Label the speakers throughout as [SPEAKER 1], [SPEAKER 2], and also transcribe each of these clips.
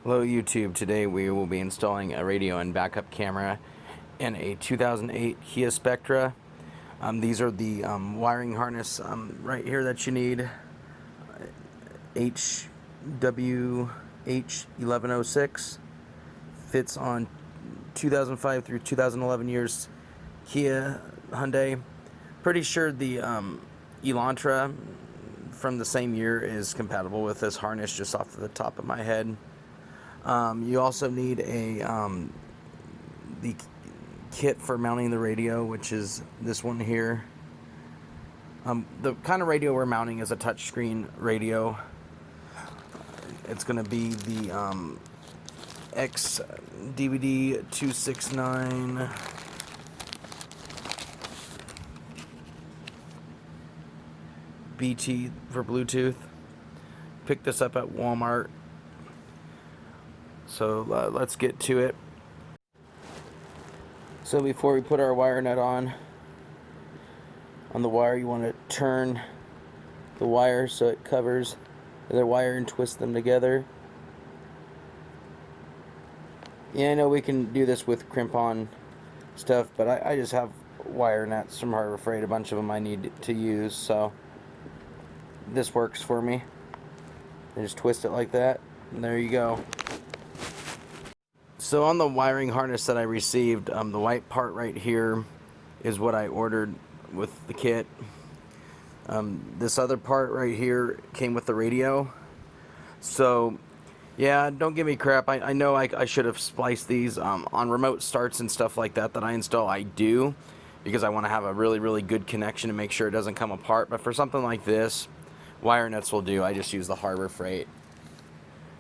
[SPEAKER 1] Hello YouTube, today we will be installing a radio and backup camera in a 2008 Kia Spectra. These are the wiring harness right here that you need. HWH1106 fits on 2005 through 2011 years Kia Hyundai. Pretty sure the Elantra from the same year is compatible with this harness, just off the top of my head. You also need the kit for mounting the radio, which is this one here. The kind of radio we're mounting is a touchscreen radio. It's going to be the xDVD269bt for Bluetooth. Picked this up at Walmart. So let's get to it. So before we put our wire nut on the wire, you want to turn the wire so it covers the other wire and twist them together. Yeah, I know we can do this with crimp-on stuff, but I just have wire nuts from Harbor Freight, a bunch of them I need to use, so this works for me. And just twist it like that, and there you go. So on the wiring harness that I received, the white part right here is what I ordered with the kit. This other part right here came with the radio. So yeah, don't give me crap. I know I should have spliced these on remote starts and stuff like that I install. I do, because I want to have a really good connection to make sure it doesn't come apart. But for something like this, wire nuts will do. I just use the Harbor Freight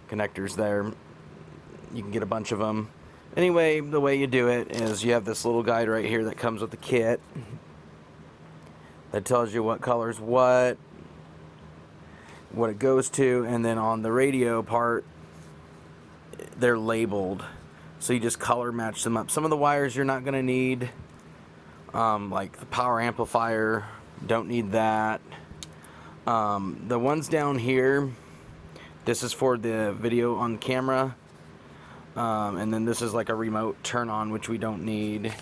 [SPEAKER 1] connectors there. You can get a bunch of them. Anyway, the way you do it is you have this little guide right here that comes with the kit that tells you what color's what it goes to, and then on the radio part, they're labeled. So you just color match them up. Some of the wires you're not going to need, like the power amplifier, don't need that. The ones down here, this is for the video on camera. And then this is like a remote turn on, which we don't need.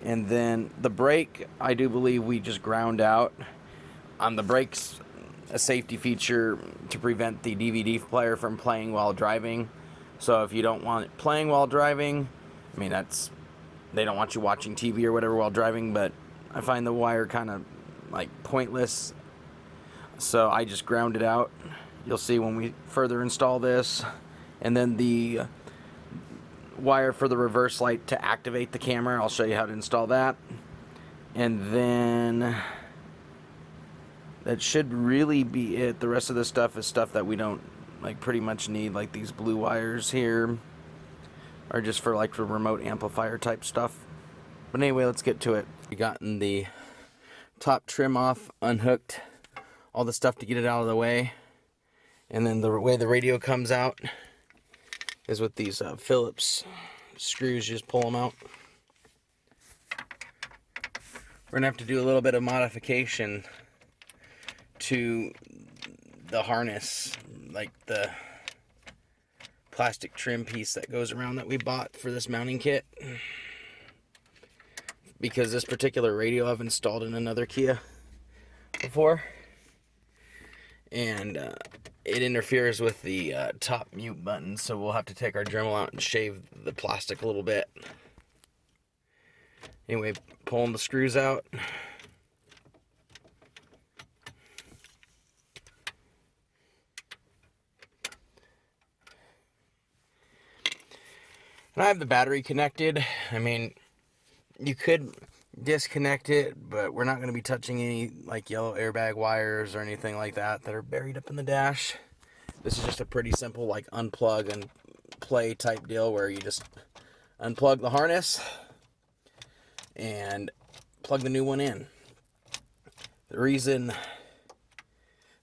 [SPEAKER 1] And then the brake, I do believe we just ground out. The brake's a safety feature to prevent the DVD player from playing while driving. So if you don't want it playing while driving, I mean, they don't want you watching TV or whatever while driving, but I find the wire kind of like pointless. So I just ground it out. You'll see when we further install this. And then the wire for the reverse light to activate the camera, I'll show you how to install that. And then that should really be it. The rest of this stuff is stuff that we don't pretty much need, like these blue wires here are just for for remote amplifier type stuff. But anyway, let's get to it. We gotten the top trim off, unhooked all the stuff to get it out of the way, and then the way the radio comes out is with these Phillips screws. You just pull them out. We're gonna have to do a little bit of modification to the harness, like the plastic trim piece that goes around that we bought for this mounting kit, because this particular radio I've installed in another Kia before, and it interferes with the top mute button, so we'll have to take our Dremel out and shave the plastic a little bit. Anyway, pulling the screws out. And I have the battery connected. I mean, you could disconnect it, but we're not going to be touching any yellow airbag wires or anything like that are buried up in the dash. This is just a pretty simple unplug and play type deal, where you just unplug the harness and plug the new one in. The reason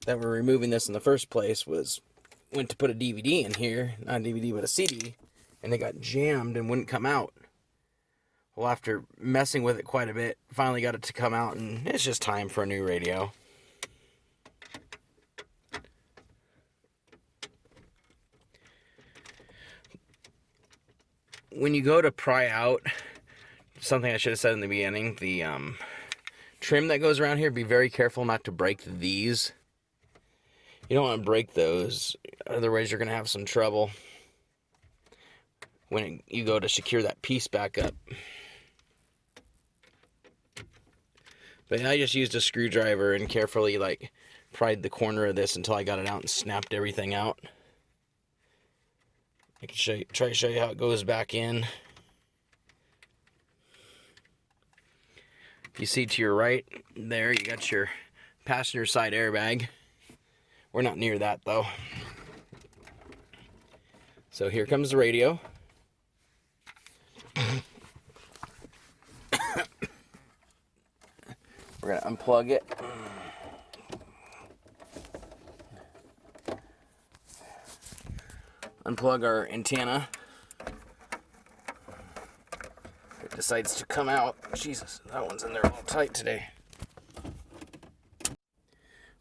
[SPEAKER 1] that we're removing this in the first place was went to put a DVD in here, not a DVD but a CD, and it got jammed and wouldn't come out. Well, after messing with it quite a bit, finally got it to come out, and it's just time for a new radio. when you go to pry out, something I should have said in the beginning, the trim that goes around here, be very careful not to break these. You don't want to break those, otherwise you're going to have some trouble when you go to secure that piece back up. But I just used a screwdriver and carefully like pried the corner of this until I got it out and snapped everything out. I can try to show you how it goes back in. You see to your right there, you got your passenger side airbag. We're not near that though. So here comes the radio. We're gonna unplug it. Unplug our antenna. It decides to come out. Jesus, that one's in there a little tight today.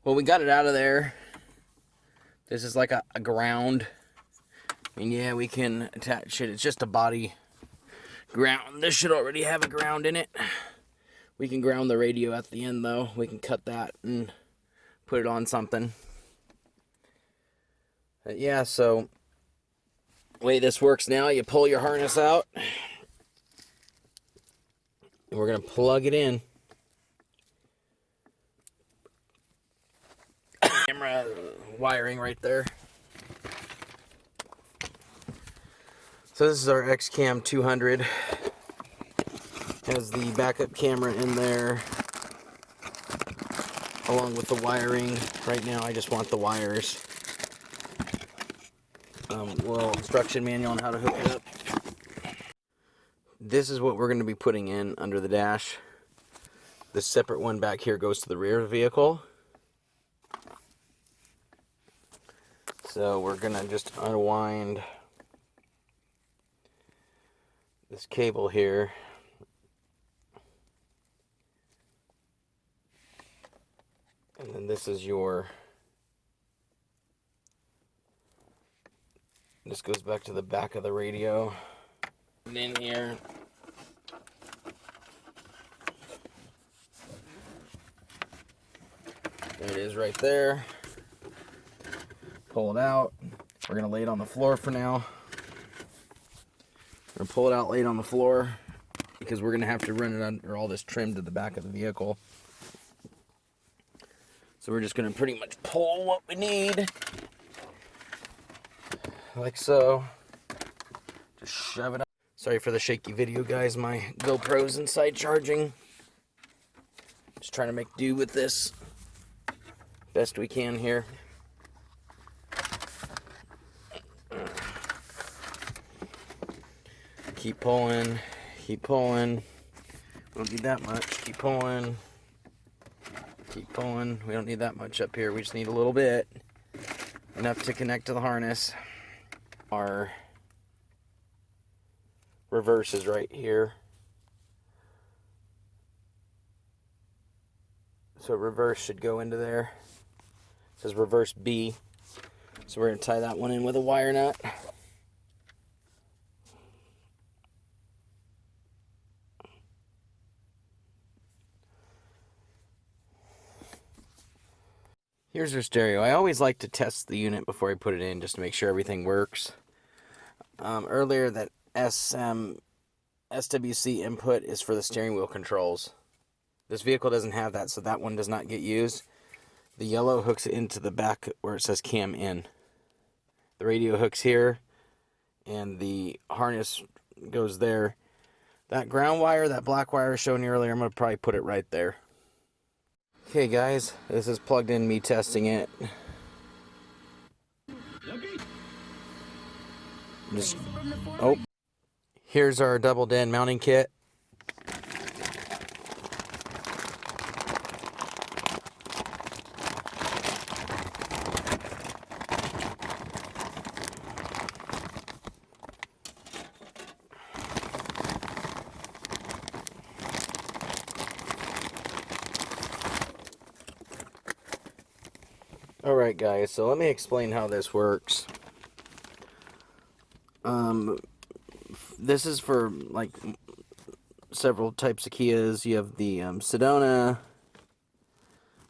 [SPEAKER 1] Well, we got it out of there. This is like a ground. I mean, yeah, we can attach it. It's just a body ground. This should already have a ground in it. We can ground the radio at the end, though. We can cut that and put it on something. But yeah, so the way this works now, you pull your harness out. And we're going to plug it in. Camera wiring right there. So this is our XCam 200. Has the backup camera in there, along with the wiring. Right now, I just want the wires. Little instruction manual on how to hook it up. This is what we're going to be putting in under the dash. The separate one back here goes to the rear of the vehicle. So we're going to just unwind this cable here. And then this is your, this goes back to the back of the radio. And in here, there it is right there. Pull it out. We're going to lay it on the floor for now. We're going to pull it out, lay it on the floor, because we're going to have to run it under all this trim to the back of the vehicle. So we're just going to pretty much pull what we need, like so. Just shove it up. Sorry for the shaky video, guys. My GoPro's inside charging. Just trying to make do with this best we can here. Keep pulling, keep pulling. We don't need that much. Keep pulling. Keep pulling. We don't need that much up here. We just need a little bit. Enough to connect to the harness. Our reverse is right here. So reverse should go into there. It says reverse B. So we're going to tie that one in with a wire nut. Here's our stereo. I always like to test the unit before I put it in, just to make sure everything works. Earlier, that SWC input is for the steering wheel controls. This vehicle doesn't have that, so that one does not get used. The yellow hooks into the back where it says cam in. The radio hooks here, and the harness goes there. That ground wire, that black wire shown earlier, I'm going to probably put it right there. Okay guys, this is plugged in, me testing it. Just, oh, here's our double den mounting kit. Alright guys, so let me this is for like several types of Kias. You have the Sedona,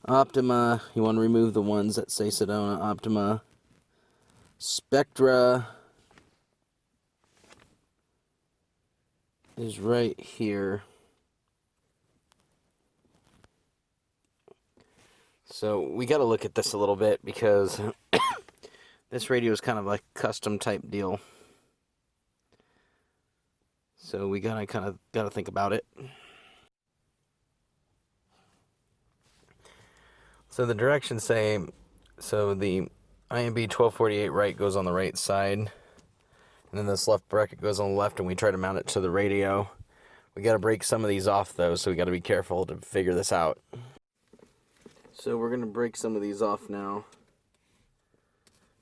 [SPEAKER 1] Optima. You want to remove the ones that say Sedona, Optima. Spectra is right here. So we got to look at this a little bit because this radio is kind of like a custom type deal. So we gotta think about it. So the directions say, so the IMB 1248 right goes on the right side, and then this left bracket goes on the left, and we try to mount it to the radio. We got to break some of these off though, so we got to be careful to figure this out. So we're gonna break some of these off now.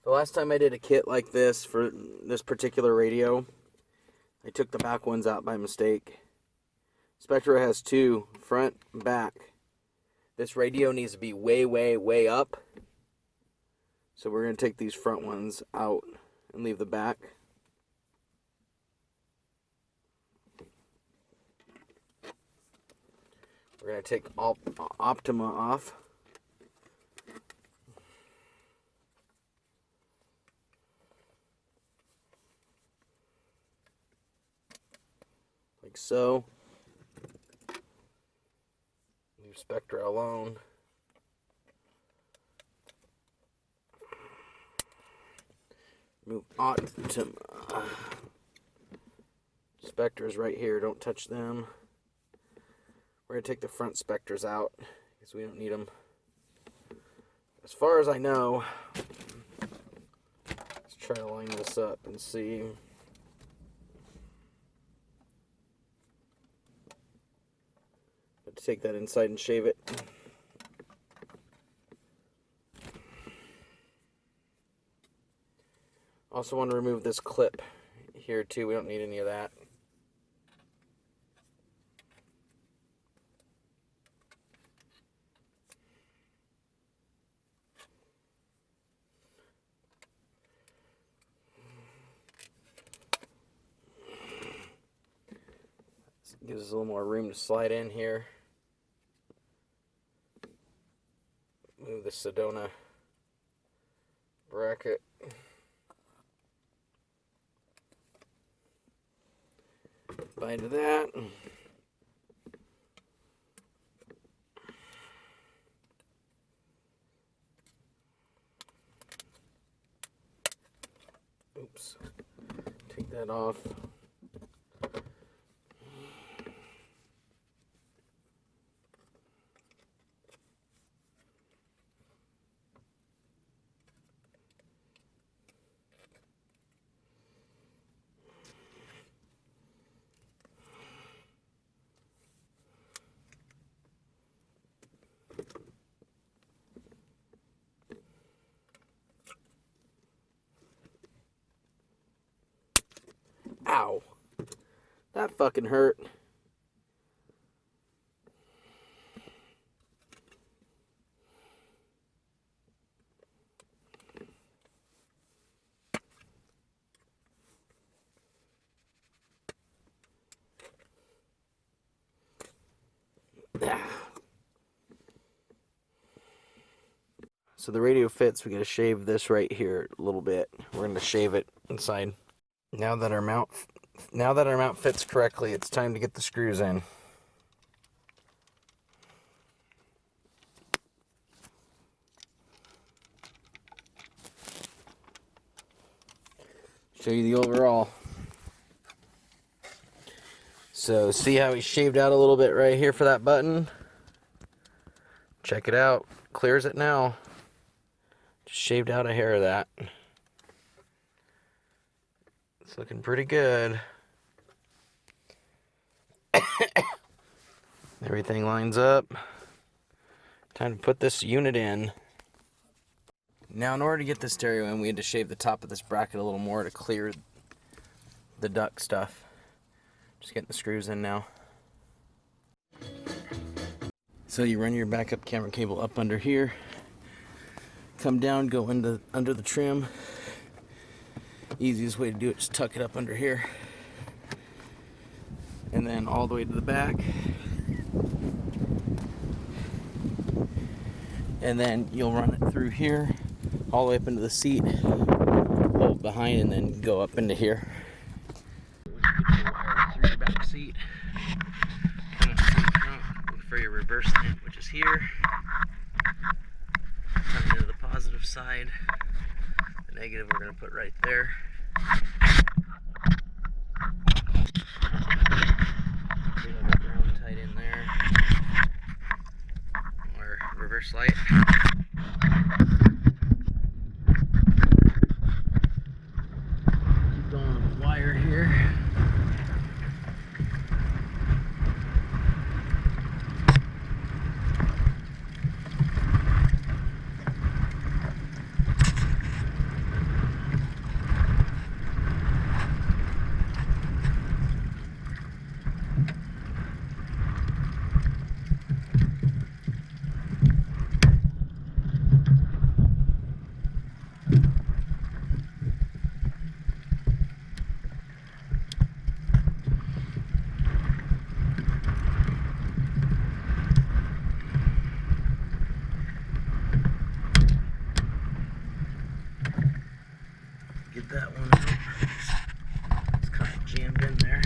[SPEAKER 1] The last time I did a kit like this for this particular radio, I took the back ones out by mistake. Spectra has two, front and back. This radio needs to be way, way, way up. So we're going to take these front ones out and leave the back. We're going to take Optima off. Like so. Leave Spectra alone. Move Optima. Spectra's right here, don't touch them. We're going to take the front Spectras out because we don't need them. As far as I know, let's try to line this up and see. Take that inside and shave it. Also want to remove this clip here too. We don't need any of that. This gives us a little more room to slide in here. Move the Sedona bracket. Bind to that. Oops. Take that off. Ow. That fucking hurt. So the radio fits, we gotta shave this right here a little bit. We're gonna shave it inside. Now that our mount fits correctly, it's time to get the screws in. Show you the overall. So see how he shaved out a little bit right here for that button? Check it out. Clears it now. Just shaved out a hair of that. It's looking pretty good. Everything lines up. Time to put this unit in. Now in order to get this stereo in, we had to shave the top of this bracket a little more to clear the duct stuff. Just getting the screws in now. So you run your backup camera cable up under here. Come down, go under the trim. Easiest way to do it is tuck it up under here. and then all the way to the back, and then you'll run it through here all the way up into the seat, pull it behind, and then go up into here. Through your back seat, come up to the front, look for your reverse lamp, which is here. Come into the positive side. The negative we're going to put right there. Ground tight in there. Our reverse light. Keep going on the wire here. Get that one out. It's kind of jammed in there.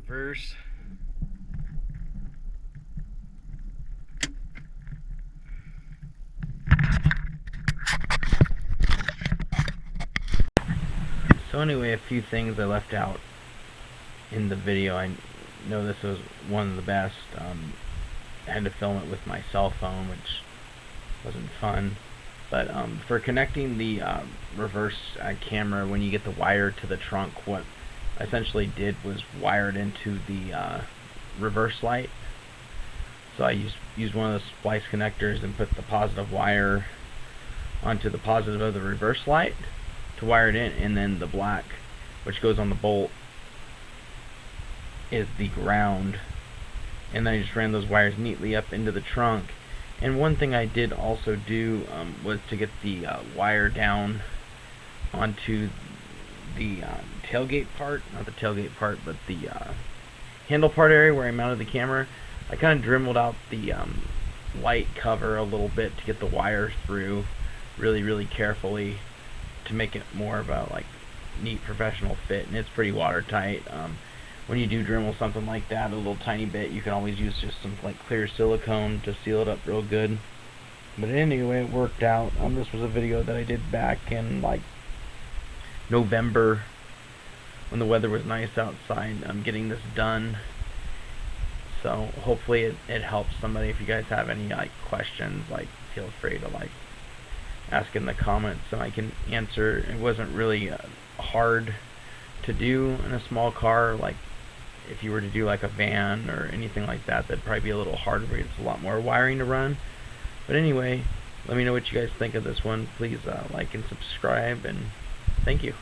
[SPEAKER 1] Reverse. So anyway, a few things I left out in the video. I know this was one of the best.
[SPEAKER 2] had to film it with my cell phone, which wasn't fun. But for connecting the reverse camera, when you get the wire to the trunk, what I essentially did was wired into the reverse light. So I used one of the splice connectors and put the positive wire onto the positive of the reverse light to wire it in, and then the black, which goes on the bolt, is the ground. And then I just ran those wires neatly up into the trunk. And one thing I did also do was to get the wire down onto the tailgate part, not the tailgate part, but the handle part area where I mounted the camera. I kind of dremeled out the light cover a little bit to get the wire through really carefully to make it more of a neat professional fit, and it's pretty watertight. When you do Dremel something like that a little tiny bit, you can always use just some clear silicone to seal it up real good. But anyway, it worked out. This was a video that I did back in November when the weather was nice outside. I'm getting this done, so hopefully it helps somebody. If you guys have any questions, feel free to ask in the comments and I can answer. It wasn't really hard to do in a small car. If you were to do a van or anything like that, that'd probably be a little harder because it's a lot more wiring to run. But anyway, let me know what you guys think of this one. Please like and subscribe, and thank you.